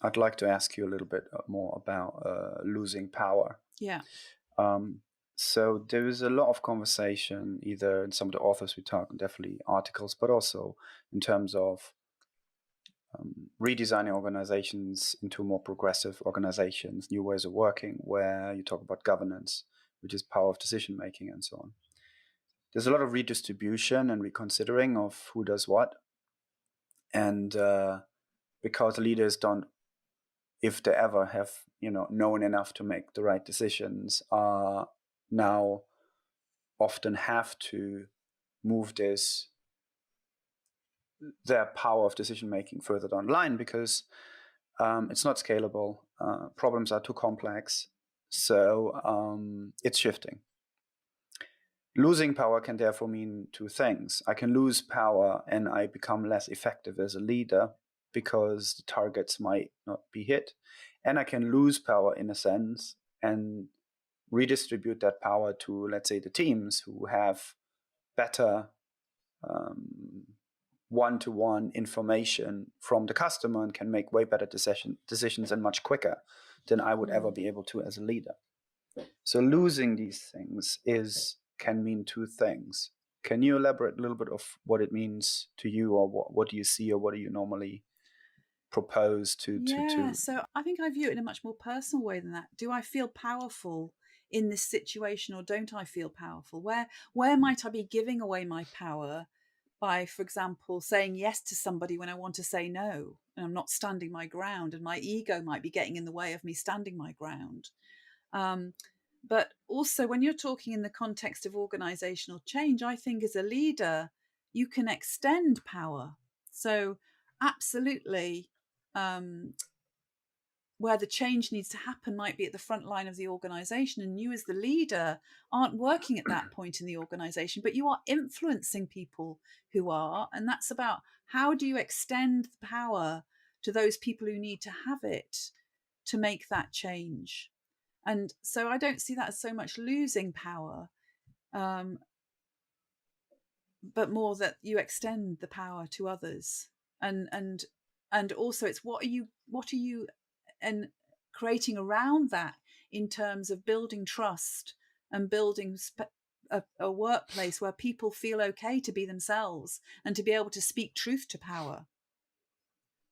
I'd like to ask you a little bit more about losing power. Yeah. So there is a lot of conversation, either in some of the authors we talk, definitely articles, but also in terms of redesigning organizations into more progressive organizations, new ways of working, where you talk about governance, which is power of decision making and so on. There's a lot of redistribution and reconsidering of who does what. And because leaders don't, if they ever have, known enough to make the right decisions, are now often have to move their power of decision making further down the line because it's not scalable. Problems are too complex, so it's shifting. Losing power can therefore mean two things. I can lose power and I become less effective as a leader because the targets might not be hit. And I can lose power in a sense and redistribute that power to, let's say, the teams who have better one-to-one information from the customer and can make way better decisions and much quicker than I would ever be able to as a leader. So losing these things can mean two things. Can you elaborate a little bit of what it means to you, or what do you see, or what do you normally propose to? So I think I view it in a much more personal way than that. Do I feel powerful in this situation, or don't I feel powerful? Where might I be giving away my power by, for example, saying yes to somebody when I want to say no, and I'm not standing my ground, and my ego might be getting in the way of me standing my ground. But also, when you're talking in the context of organizational change, I think as a leader, you can extend power. So absolutely, where the change needs to happen might be at the front line of the organization, and you as the leader aren't working at that point in the organization, but you are influencing people who are, and that's about how do you extend the power to those people who need to have it to make that change. And so I don't see that as so much losing power, but more that you extend the power to others. And also it's what are you and creating around that in terms of building trust and building a workplace where people feel okay to be themselves and to be able to speak truth to power.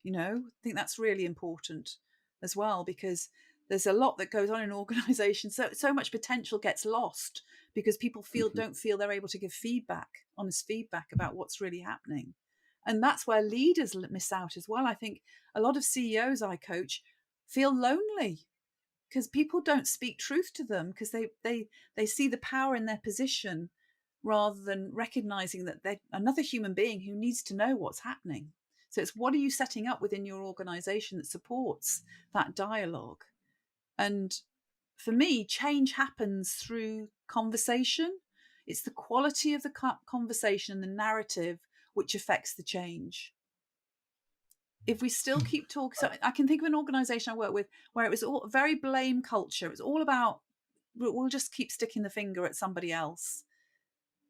I think that's really important as well, because there's a lot that goes on in organizations. So much potential gets lost because people don't feel they're able to give honest feedback about what's really happening. And that's where leaders miss out as well. I think a lot of CEOs I coach feel lonely because people don't speak truth to them because they see the power in their position rather than recognizing that they're another human being who needs to know what's happening. So it's what are you setting up within your organization that supports that dialogue? And for me, change happens through conversation. It's the quality of the conversation and the narrative which affects the change. If we still keep talking, so I can think of an organization I work with where it was all very blame culture. It was all about, we'll just keep sticking the finger at somebody else.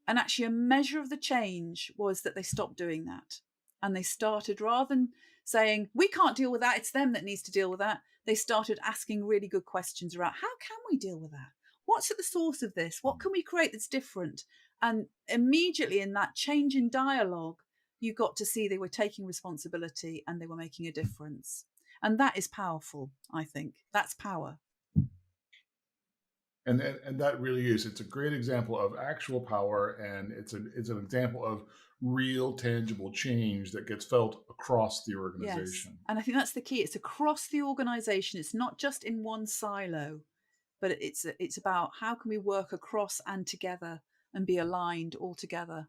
And actually a measure of the change was that they stopped doing that. And they started, rather than saying, we can't deal with that, it's them that needs to deal with that, they started asking really good questions about how can we deal with that? What's at the source of this? What can we create that's different? And immediately in that change in dialogue, you got to see they were taking responsibility and they were making a difference. And that is powerful, I think. That's power. And that really is. It's a great example of actual power, and it's an example of real, tangible change that gets felt across the organization. Yes. And I think that's the key. It's across the organization. It's not just in one silo, but it's about how can we work across and together and be aligned all together.